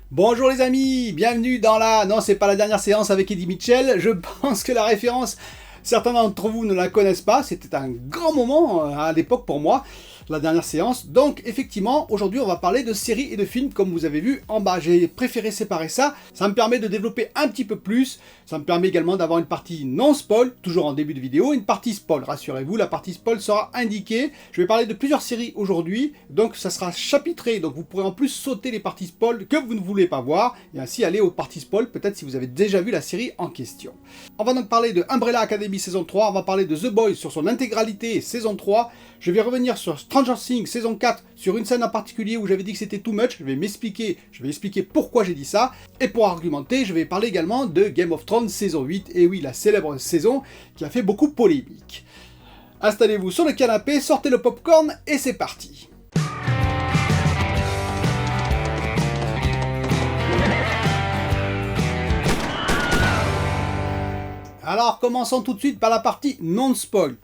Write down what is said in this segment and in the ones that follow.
Bonjour les amis, bienvenue dans la... Non, c'est pas la dernière séance avec Eddie Mitchell, je pense que la référence, certains d'entre vous ne la connaissent pas, c'était un grand moment à l'époque pour moi, la dernière séance. Donc effectivement, aujourd'hui on va parler de séries et de films comme vous avez vu en bas. J'ai préféré séparer ça, ça me permet de développer un petit peu plus, ça me permet également d'avoir une partie non spoil, toujours en début de vidéo, une partie spoil, rassurez-vous, la partie spoil sera indiquée. Je vais parler de plusieurs séries aujourd'hui, donc ça sera chapitré, donc vous pourrez en plus sauter les parties spoil que vous ne voulez pas voir, et ainsi aller aux parties spoil, peut-être si vous avez déjà vu la série en question. On va donc parler de Umbrella Academy saison 3, on va parler de The Boys sur son intégralité saison 3, je vais revenir sur Stranger Things saison 4, sur une scène en particulier où j'avais dit que c'était too much, je vais expliquer pourquoi j'ai dit ça, et pour argumenter, je vais parler également de Game of Thrones saison 8, et oui, la célèbre saison qui a fait beaucoup polémique. Installez-vous sur le canapé, sortez le popcorn, et c'est parti. Alors, commençons tout de suite par la partie non-spoil.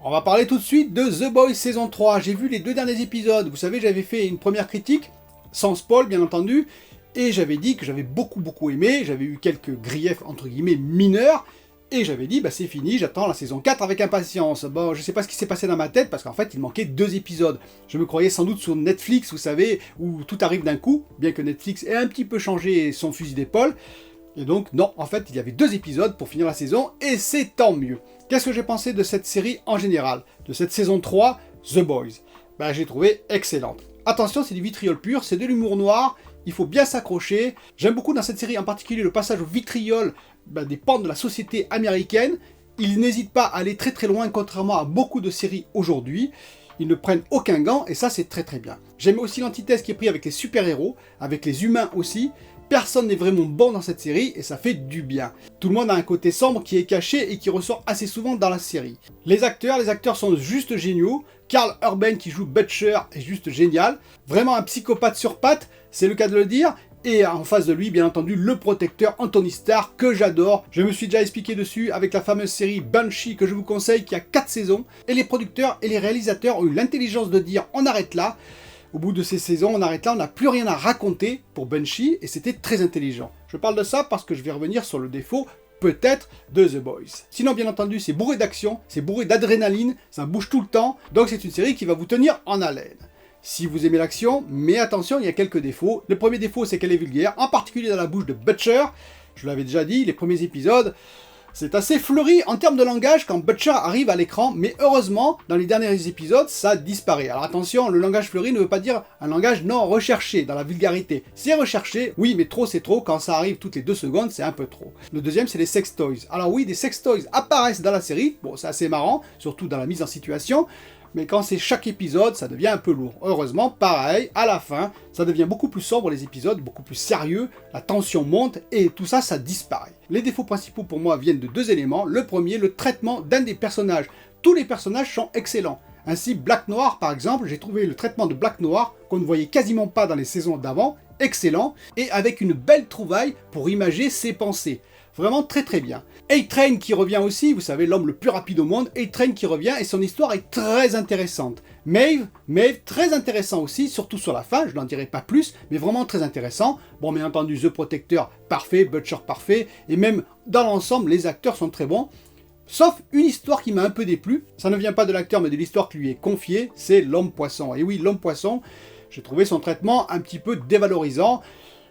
On va parler tout de suite de The Boys saison 3. J'ai vu les 2 derniers épisodes. Vous savez, j'avais fait une première critique, sans spoil bien entendu, et j'avais dit que j'avais beaucoup aimé, j'avais eu quelques griefs entre guillemets mineurs, et j'avais dit, bah c'est fini, j'attends la saison 4 avec impatience. Bon, je sais pas ce qui s'est passé dans ma tête, parce qu'en fait, il manquait 2 épisodes. Je me croyais sans doute sur Netflix, vous savez, où tout arrive d'un coup, bien que Netflix ait un petit peu changé son fusil d'épaule. Et donc, non, en fait, il y avait 2 épisodes pour finir la saison, et c'est tant mieux. Qu'est-ce que j'ai pensé de cette série en général? De cette saison 3, The Boys? Ben, j'ai trouvé excellente. Attention, c'est du vitriol pur, c'est de l'humour noir, il faut bien s'accrocher. J'aime beaucoup dans cette série en particulier le passage au vitriol des pans de la société américaine. Ils n'hésitent pas à aller très loin, contrairement à beaucoup de séries aujourd'hui. Ils ne prennent aucun gant, et ça c'est très bien. J'aime aussi l'antithèse qui est prise avec les super-héros, avec les humains aussi. Personne n'est vraiment bon dans cette série, et ça fait du bien. Tout le monde a un côté sombre qui est caché et qui ressort assez souvent dans la série. Les acteurs sont juste géniaux. Karl Urban qui joue Butcher est juste génial. Vraiment un psychopathe sur pattes, c'est le cas de le dire. Et en face de lui, bien entendu, le protecteur Anthony Starr, que j'adore. Je me suis déjà expliqué dessus avec la fameuse série Banshee, que je vous conseille, qui a 4 saisons. Et les producteurs et les réalisateurs ont eu l'intelligence de dire « on arrête là ». Au bout de ces saisons, on arrête là, on n'a plus rien à raconter pour Banshee, et c'était très intelligent. Je parle de ça parce que je vais revenir sur le défaut, peut-être, de The Boys. Sinon, bien entendu, c'est bourré d'action, c'est bourré d'adrénaline, ça bouge tout le temps, donc c'est une série qui va vous tenir en haleine. Si vous aimez l'action, mais attention, il y a quelques défauts. Le premier défaut, c'est qu'elle est vulgaire, en particulier dans la bouche de Butcher. Je l'avais déjà dit, les premiers épisodes, c'est assez fleuri en termes de langage quand Butcher arrive à l'écran, mais heureusement, dans les derniers épisodes, ça disparaît. Alors attention, le langage fleuri ne veut pas dire un langage non recherché, dans la vulgarité. C'est recherché, oui, mais trop c'est trop, quand ça arrive toutes les 2 secondes, c'est un peu trop. Le deuxième, c'est les sex toys. Alors oui, des sex toys apparaissent dans la série, bon, c'est assez marrant, surtout dans la mise en situation, mais quand c'est chaque épisode, ça devient un peu lourd. Heureusement, pareil, à la fin, ça devient beaucoup plus sombre les épisodes, beaucoup plus sérieux, la tension monte, et tout ça, ça disparaît. Les défauts principaux pour moi viennent de 2 éléments. Le premier, le traitement d'un des personnages. Tous les personnages sont excellents. Ainsi, Black Noir, par exemple, j'ai trouvé le traitement de Black Noir, qu'on ne voyait quasiment pas dans les saisons d'avant, excellent, et avec une belle trouvaille pour imager ses pensées. Vraiment très bien. A-Train qui revient aussi, vous savez, l'homme le plus rapide au monde, A-Train qui revient, et son histoire est très intéressante. Maeve, très intéressant aussi, surtout sur la fin, je n'en dirai pas plus, mais vraiment très intéressant. Bon, bien entendu, The Protector, parfait, Butcher, parfait, et même dans l'ensemble, les acteurs sont très bons. Sauf une histoire qui m'a un peu déplu, ça ne vient pas de l'acteur, mais de l'histoire qui lui est confiée, c'est l'homme-poisson. Et oui, l'homme-poisson, j'ai trouvé son traitement un petit peu dévalorisant.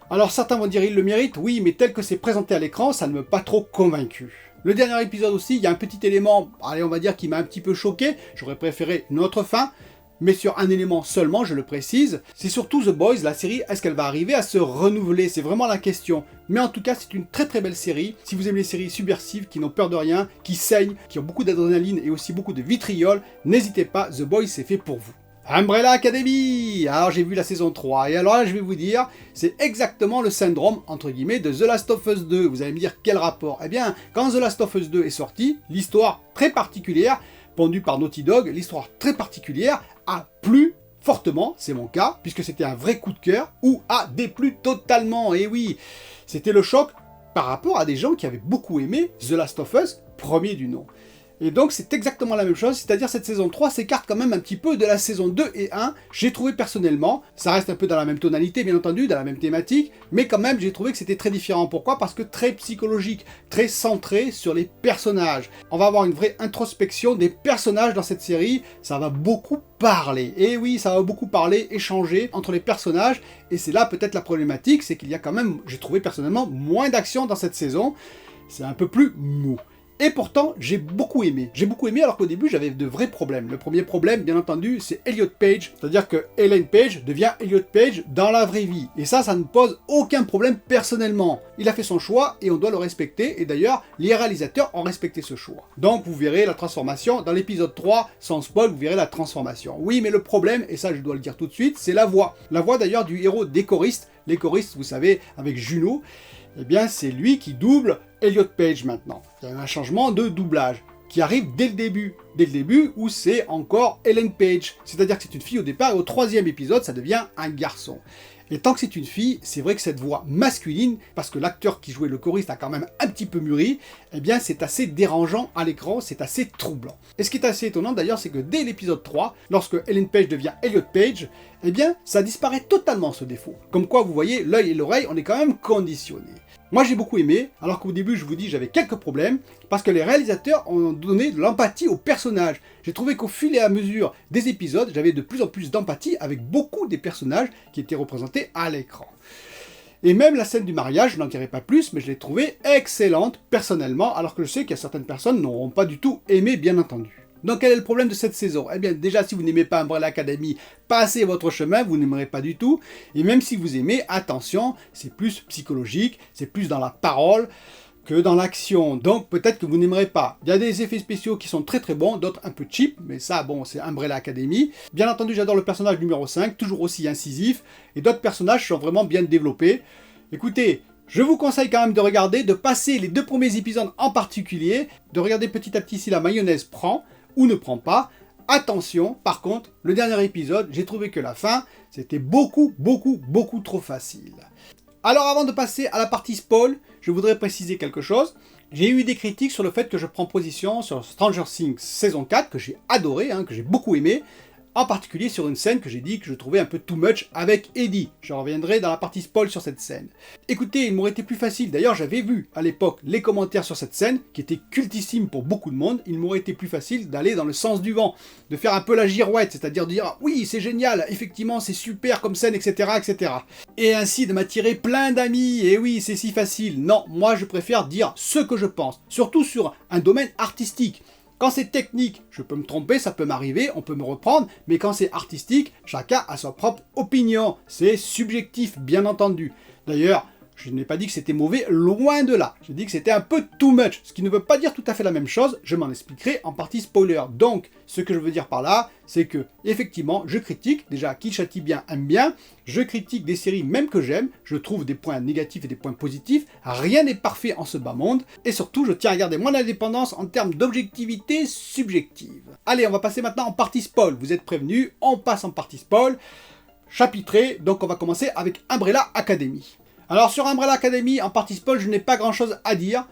Alors certains vont dire il le mérite, oui, mais tel que c'est présenté à l'écran, ça ne m'a pas trop convaincu. Le dernier épisode aussi, il y a un petit élément, allez on va dire qui m'a un petit peu choqué, j'aurais préféré une autre fin, mais sur un élément seulement, je le précise, c'est surtout The Boys, la série, est-ce qu'elle va arriver à se renouveler? C'est vraiment la question. Mais en tout cas, c'est une très belle série. Si vous aimez les séries subversives, qui n'ont peur de rien, qui saignent, qui ont beaucoup d'adrénaline et aussi beaucoup de vitriol, n'hésitez pas, The Boys c'est fait pour vous. Umbrella Academy! Alors j'ai vu la saison 3, et alors là je vais vous dire, c'est exactement le syndrome, entre guillemets, de The Last of Us 2. Vous allez me dire, quel rapport? Eh bien, quand The Last of Us 2 est sorti, l'histoire très particulière, pondue par Naughty Dog, l'histoire très particulière, a plu fortement, c'est mon cas, puisque c'était un vrai coup de cœur, ou a déplu totalement, et oui, c'était le choc par rapport à des gens qui avaient beaucoup aimé The Last of Us, premier du nom. Et donc c'est exactement la même chose, c'est-à-dire cette saison 3 s'écarte quand même un petit peu de la saison 2 et 1, j'ai trouvé personnellement, ça reste un peu dans la même tonalité bien entendu, dans la même thématique, mais quand même j'ai trouvé que c'était très différent. Pourquoi? Parce que très psychologique, très centré sur les personnages. On va avoir une vraie introspection des personnages dans cette série, ça va beaucoup parler. Et oui, ça va beaucoup parler, échanger entre les personnages, et c'est là peut-être la problématique, c'est qu'il y a quand même, j'ai trouvé personnellement, moins d'action dans cette saison, c'est un peu plus mou. Et pourtant, j'ai beaucoup aimé. J'ai beaucoup aimé alors qu'au début, j'avais de vrais problèmes. Le premier problème, bien entendu, c'est Elliot Page. C'est-à-dire que Ellen Page devient Elliot Page dans la vraie vie. Et ça ne pose aucun problème personnellement. Il a fait son choix et on doit le respecter. Et d'ailleurs, les réalisateurs ont respecté ce choix. Donc, vous verrez la transformation. Dans l'épisode 3, sans spoil, vous verrez la transformation. Oui, mais le problème, et ça je dois le dire tout de suite, c'est la voix. La voix d'ailleurs du héros des choristes. Les choristes, vous savez, avec Juno. Eh bien, c'est lui qui double Elliot Page maintenant. Il y a un changement de doublage qui arrive dès le début. Dès le début où c'est encore Ellen Page. C'est-à-dire que c'est une fille au départ et au 3e épisode, ça devient un garçon. Et tant que c'est une fille, c'est vrai que cette voix masculine, parce que l'acteur qui jouait le choriste a quand même un petit peu mûri, eh bien c'est assez dérangeant à l'écran, c'est assez troublant. Et ce qui est assez étonnant d'ailleurs, c'est que dès l'épisode 3, lorsque Ellen Page devient Elliot Page, eh bien ça disparaît totalement ce défaut. Comme quoi, vous voyez, l'œil et l'oreille, on est quand même conditionné. Moi j'ai beaucoup aimé, alors qu'au début je vous dis j'avais quelques problèmes, parce que les réalisateurs ont donné de l'empathie aux personnages. J'ai trouvé qu'au fil et à mesure des épisodes, j'avais de plus en plus d'empathie avec beaucoup des personnages qui étaient représentés à l'écran. Et même la scène du mariage, je n'en dirai pas plus, mais je l'ai trouvée excellente personnellement, alors que je sais qu'il y a certaines personnes qui n'auront pas du tout aimé bien entendu. Donc quel est le problème de cette saison? Eh bien déjà si vous n'aimez pas Umbrella Academy, passez votre chemin, vous n'aimerez pas du tout. Et même si vous aimez, attention, c'est plus psychologique, c'est plus dans la parole que dans l'action. Donc peut-être que vous n'aimerez pas. Il y a des effets spéciaux qui sont très très bons, d'autres un peu cheap, mais ça bon c'est Umbrella Academy. Bien entendu j'adore le personnage numéro 5, toujours aussi incisif, et d'autres personnages sont vraiment bien développés. Écoutez, je vous conseille quand même de regarder, de passer les 2 premiers épisodes en particulier, de regarder petit à petit si la mayonnaise prend ou ne prend pas. Attention, par contre, le dernier épisode, j'ai trouvé que la fin, c'était beaucoup trop facile. Alors avant de passer à la partie spoil, je voudrais préciser quelque chose. J'ai eu des critiques sur le fait que je prends position sur Stranger Things saison 4, que j'ai adoré, que j'ai beaucoup aimé, en particulier sur une scène que j'ai dit que je trouvais un peu too much avec Eddie. Je reviendrai dans la partie spoil sur cette scène. Écoutez, il m'aurait été plus facile, d'ailleurs j'avais vu à l'époque les commentaires sur cette scène, qui était cultissime pour beaucoup de monde, il m'aurait été plus facile d'aller dans le sens du vent, de faire un peu la girouette, c'est-à-dire de dire oui c'est génial, effectivement c'est super comme scène, etc. etc. Et ainsi de m'attirer plein d'amis, et oui c'est si facile. Non, moi je préfère dire ce que je pense, surtout sur un domaine artistique. Quand c'est technique, je peux me tromper, ça peut m'arriver, on peut me reprendre, mais quand c'est artistique, chacun a sa propre opinion. C'est subjectif, bien entendu. D'ailleurs, je n'ai pas dit que c'était mauvais, loin de là. J'ai dit que c'était un peu too much, ce qui ne veut pas dire tout à fait la même chose, je m'en expliquerai en partie spoiler. Donc, ce que je veux dire par là, c'est que, effectivement, je critique, déjà, qui châtie bien aime bien, je critique des séries même que j'aime, je trouve des points négatifs et des points positifs, rien n'est parfait en ce bas monde, et surtout, je tiens à garder mon indépendance en termes d'objectivité subjective. Allez, on va passer maintenant en partie spoil, vous êtes prévenus, on passe en partie spoil, chapitré, donc on va commencer avec Umbrella Academy. Alors sur Umbrella Academy, en partie spoil, je n'ai pas grand chose à dire.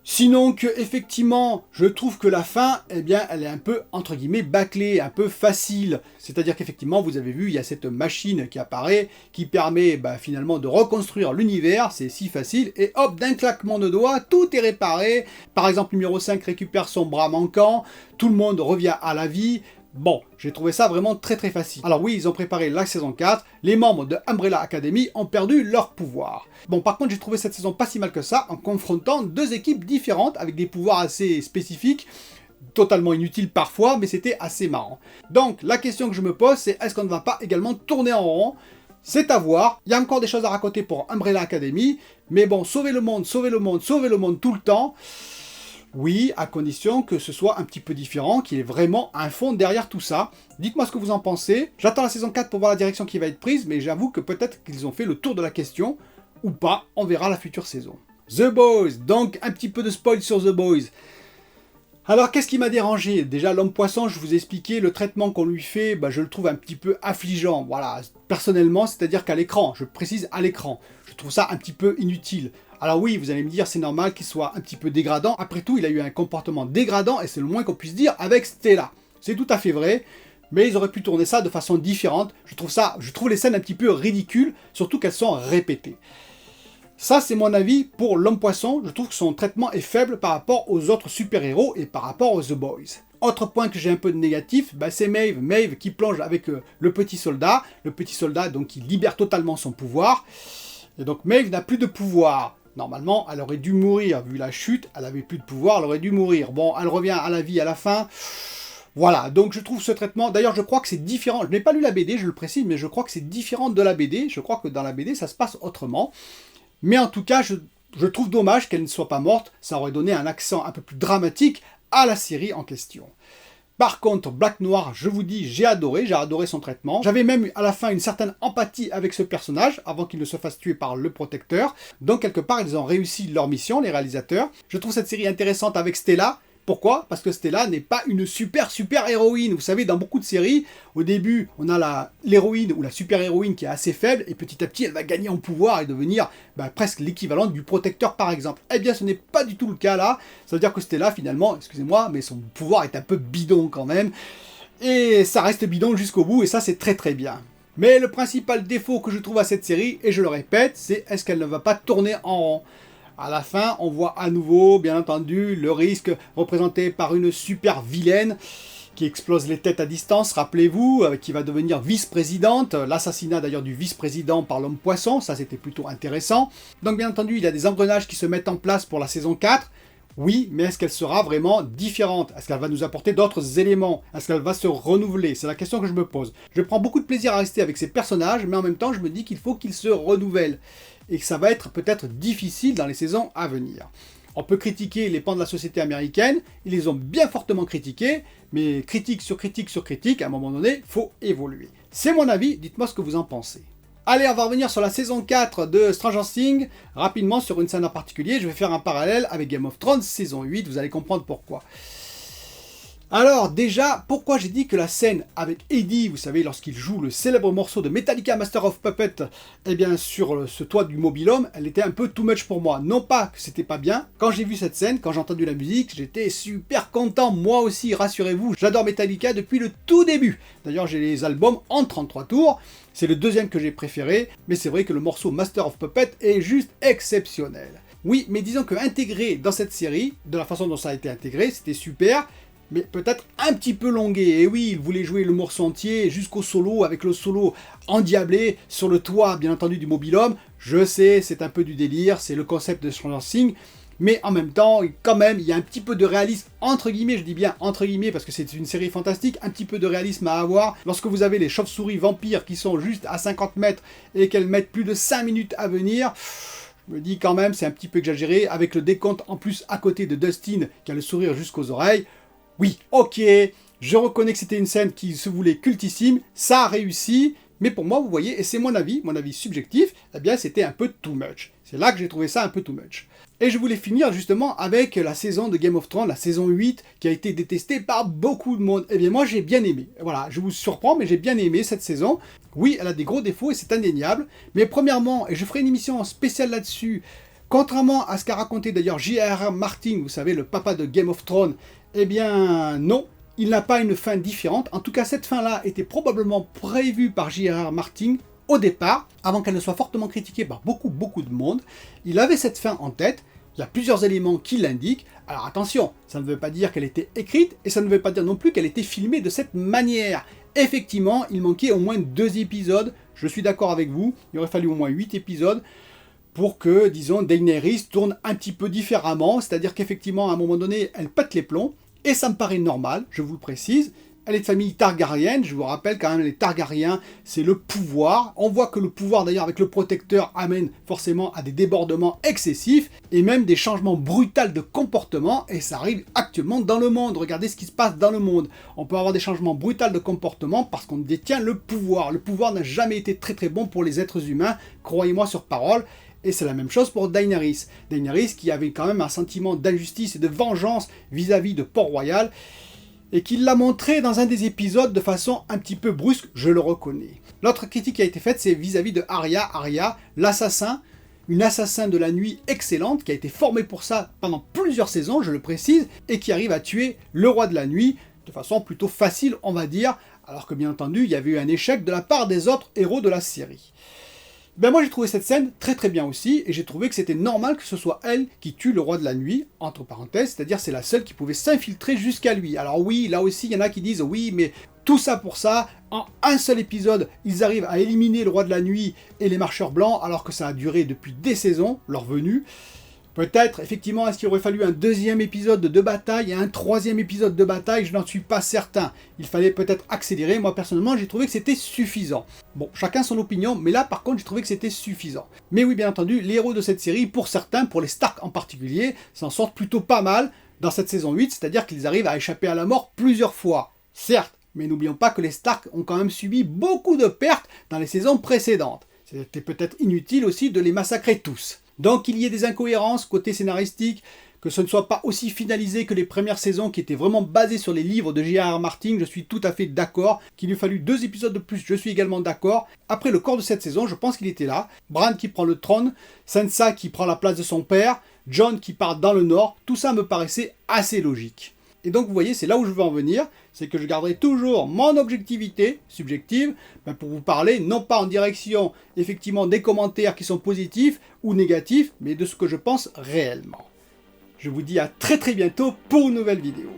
Sinon que, effectivement, je trouve que la fin, eh bien, elle est un peu, entre guillemets, bâclée, un peu facile. C'est-à-dire qu'effectivement, vous avez vu, il y a cette machine qui apparaît, qui permet, finalement, de reconstruire l'univers, c'est si facile, et hop, d'un claquement de doigts, tout est réparé. Par exemple, numéro 5 récupère son bras manquant, tout le monde revient à la vie. Bon, j'ai trouvé ça vraiment très facile. Alors oui, ils ont préparé la saison 4, les membres de Umbrella Academy ont perdu leur pouvoir. Bon, par contre, j'ai trouvé cette saison pas si mal que ça, en confrontant 2 équipes différentes, avec des pouvoirs assez spécifiques, totalement inutiles parfois, mais c'était assez marrant. Donc, la question que je me pose, c'est est-ce qu'on ne va pas également tourner en rond? C'est à voir, il y a encore des choses à raconter pour Umbrella Academy, mais bon, sauver le monde tout le temps... Oui, à condition que ce soit un petit peu différent, qu'il y ait vraiment un fond derrière tout ça. Dites-moi ce que vous en pensez. J'attends la saison 4 pour voir la direction qui va être prise, mais j'avoue que peut-être qu'ils ont fait le tour de la question, ou pas, on verra la future saison. The Boys, donc un petit peu de spoil sur The Boys. Alors, qu'est-ce qui m'a dérangé? Déjà, l'homme poisson, je vous ai expliqué, le traitement qu'on lui fait, je le trouve un petit peu affligeant. Voilà, personnellement, c'est-à-dire qu'à l'écran, je précise à l'écran, je trouve ça un petit peu inutile. Alors oui, vous allez me dire, c'est normal qu'il soit un petit peu dégradant. Après tout, il a eu un comportement dégradant, et c'est le moins qu'on puisse dire avec Stella. C'est tout à fait vrai, mais ils auraient pu tourner ça de façon différente. Je trouve les scènes un petit peu ridicules, surtout qu'elles sont répétées. Ça, c'est mon avis pour l'homme-poisson. Je trouve que son traitement est faible par rapport aux autres super-héros et par rapport aux The Boys. Autre point que j'ai un peu de négatif, c'est Maeve. Maeve qui plonge avec le petit soldat. Le petit soldat, donc, qui libère totalement son pouvoir. Et donc, Maeve n'a plus de pouvoir. Normalement, elle aurait dû mourir. Vu la chute, elle avait plus de pouvoir, elle aurait dû mourir. Bon, elle revient à la vie à la fin. Voilà, donc je trouve ce traitement... D'ailleurs, je crois que c'est différent. Je n'ai pas lu la BD, je le précise, mais je crois que c'est différent de la BD. Je crois que dans la BD, ça se passe autrement. Mais en tout cas, je trouve dommage qu'elle ne soit pas morte. Ça aurait donné un accent un peu plus dramatique à la série en question. Par contre, Black Noir, je vous dis, j'ai adoré son traitement. J'avais même à la fin une certaine empathie avec ce personnage, avant qu'il ne se fasse tuer par le protecteur. Donc quelque part, ils ont réussi leur mission, les réalisateurs. Je trouve cette série intéressante avec Stella. Pourquoi? Parce que Stella n'est pas une super héroïne. Vous savez, dans beaucoup de séries, au début, on a l'héroïne ou la super héroïne qui est assez faible, et petit à petit, elle va gagner en pouvoir et devenir presque l'équivalent du protecteur, par exemple. Eh bien, ce n'est pas du tout le cas là. Ça veut dire que Stella, finalement, excusez-moi, mais son pouvoir est un peu bidon quand même. Et ça reste bidon jusqu'au bout, et ça, c'est très très bien. Mais le principal défaut que je trouve à cette série, et je le répète, c'est est-ce qu'elle ne va pas tourner en rond? À la fin, on voit à nouveau, bien entendu, le risque représenté par une super vilaine qui explose les têtes à distance, rappelez-vous, qui va devenir vice-présidente. L'assassinat d'ailleurs du vice-président par l'homme-poisson, ça c'était plutôt intéressant. Donc bien entendu, il y a des engrenages qui se mettent en place pour la saison 4. Oui, mais est-ce qu'elle sera vraiment différente? Est-ce qu'elle va nous apporter d'autres éléments? Est-ce qu'elle va se renouveler? C'est la question que je me pose. Je prends beaucoup de plaisir à rester avec ces personnages, mais en même temps, je me dis qu'il faut qu'ils se renouvellent. Et que ça va être peut-être difficile dans les saisons à venir. On peut critiquer les pans de la société américaine, ils les ont bien fortement critiqués, mais critique sur critique sur critique, à un moment donné, il faut évoluer. C'est mon avis, dites-moi ce que vous en pensez. Allez, on va revenir sur la saison 4 de Stranger Things, rapidement sur une scène en particulier, je vais faire un parallèle avec Game of Thrones saison 8, vous allez comprendre pourquoi. Alors déjà, pourquoi j'ai dit que la scène avec Eddie, vous savez, lorsqu'il joue le célèbre morceau de Metallica Master of Puppets, eh bien sur ce toit du mobil-homme, elle était un peu too much pour moi. Non pas que c'était pas bien, quand j'ai vu cette scène, quand j'ai entendu la musique, j'étais super content, moi aussi, rassurez-vous, j'adore Metallica depuis le tout début. D'ailleurs, j'ai les albums en 33 tours, c'est le deuxième que j'ai préféré, mais c'est vrai que le morceau Master of Puppets est juste exceptionnel. Oui, mais disons que intégré dans cette série, de la façon dont ça a été intégré, c'était super, mais peut-être un petit peu longué. Et oui, il voulait jouer le morceau entier jusqu'au solo, avec le solo endiablé sur le toit, bien entendu, du mobil-homme. Je sais, c'est un peu du délire, c'est le concept de Stranger Things, mais en même temps, quand même, il y a un petit peu de réalisme, entre guillemets, je dis bien entre guillemets, parce que c'est une série fantastique, un petit peu de réalisme à avoir. Lorsque vous avez les chauves-souris vampires qui sont juste à 50 mètres et qu'elles mettent plus de 5 minutes à venir, je me dis quand même, c'est un petit peu exagéré, avec le décompte en plus à côté de Dustin, qui a le sourire jusqu'aux oreilles. Oui, ok, je reconnais que c'était une scène qui se voulait cultissime, ça a réussi, mais pour moi, vous voyez, et c'est mon avis subjectif, eh bien c'était un peu too much. C'est là que j'ai trouvé ça un peu too much. Et je voulais finir justement avec la saison de Game of Thrones, la saison 8, qui a été détestée par beaucoup de monde. Eh bien moi j'ai bien aimé. Voilà, je vous surprends, mais j'ai bien aimé cette saison. Oui, elle a des gros défauts et c'est indéniable. Mais premièrement, et je ferai une émission spéciale là-dessus, contrairement à ce qu'a raconté d'ailleurs J.R.R. Martin, vous savez, le papa de Game of Thrones, eh bien non, il n'a pas une fin différente. En tout cas, cette fin-là était probablement prévue par J.R.R. Martin au départ, avant qu'elle ne soit fortement critiquée par beaucoup de monde. Il avait cette fin en tête, il y a plusieurs éléments qui l'indiquent. Alors attention, ça ne veut pas dire qu'elle était écrite, et ça ne veut pas dire non plus qu'elle était filmée de cette manière. Effectivement, il manquait au moins 2 épisodes, je suis d'accord avec vous, il aurait fallu au moins 8 épisodes, pour que, disons, Daenerys tourne un petit peu différemment, c'est-à-dire qu'effectivement, à un moment donné, elle pète les plombs, et ça me paraît normal, je vous le précise. Elle est de famille Targaryen, je vous rappelle quand même, les Targaryens, c'est le pouvoir. On voit que le pouvoir, d'ailleurs, avec le protecteur, amène forcément à des débordements excessifs, et même des changements brutaux de comportement, et ça arrive actuellement dans le monde. Regardez ce qui se passe dans le monde. On peut avoir des changements brutaux de comportement parce qu'on détient le pouvoir. Le pouvoir n'a jamais été très bon pour les êtres humains, croyez-moi sur parole. Et c'est la même chose pour Daenerys. Daenerys qui avait quand même un sentiment d'injustice et de vengeance vis-à-vis de Port-Royal, et qui l'a montré dans un des épisodes de façon un petit peu brusque, je le reconnais. L'autre critique qui a été faite, c'est vis-à-vis de Arya, l'assassin, une assassin de la nuit excellente, qui a été formée pour ça pendant plusieurs saisons, je le précise, et qui arrive à tuer le roi de la nuit, de façon plutôt facile, on va dire, alors que bien entendu, il y avait eu un échec de la part des autres héros de la série. Ben moi j'ai trouvé cette scène très bien aussi, et j'ai trouvé que c'était normal que ce soit elle qui tue le roi de la nuit, entre parenthèses, c'est-à-dire c'est la seule qui pouvait s'infiltrer jusqu'à lui. Alors oui, là aussi il y en a qui disent oui, mais tout ça pour ça, en un seul épisode, ils arrivent à éliminer le roi de la nuit et les marcheurs blancs, alors que ça a duré depuis des saisons, leur venue. Peut-être, effectivement, est-ce qu'il aurait fallu un deuxième épisode de bataille et un troisième épisode de bataille? Je n'en suis pas certain. Il fallait peut-être accélérer. Moi, personnellement, j'ai trouvé que c'était suffisant. Bon, chacun son opinion, mais là, par contre, j'ai trouvé que c'était suffisant. Mais oui, bien entendu, les héros de cette série, pour certains, pour les Stark en particulier, s'en sortent plutôt pas mal dans cette saison 8, c'est-à-dire qu'ils arrivent à échapper à la mort plusieurs fois. Certes, mais n'oublions pas que les Stark ont quand même subi beaucoup de pertes dans les saisons précédentes. C'était peut-être inutile aussi de les massacrer tous. Donc qu'il y ait des incohérences côté scénaristique, que ce ne soit pas aussi finalisé que les premières saisons qui étaient vraiment basées sur les livres de J.R.R. Martin, je suis tout à fait d'accord. Qu'il lui fallu 2 épisodes de plus, je suis également d'accord. Après le corps de cette saison, je pense qu'il était là. Bran qui prend le trône, Sansa qui prend la place de son père, Jon qui part dans le nord, tout ça me paraissait assez logique. Et donc vous voyez, c'est là où je veux en venir, c'est que je garderai toujours mon objectivité subjective pour vous parler, non pas en direction effectivement des commentaires qui sont positifs ou négatifs, mais de ce que je pense réellement. Je vous dis à très bientôt pour une nouvelle vidéo.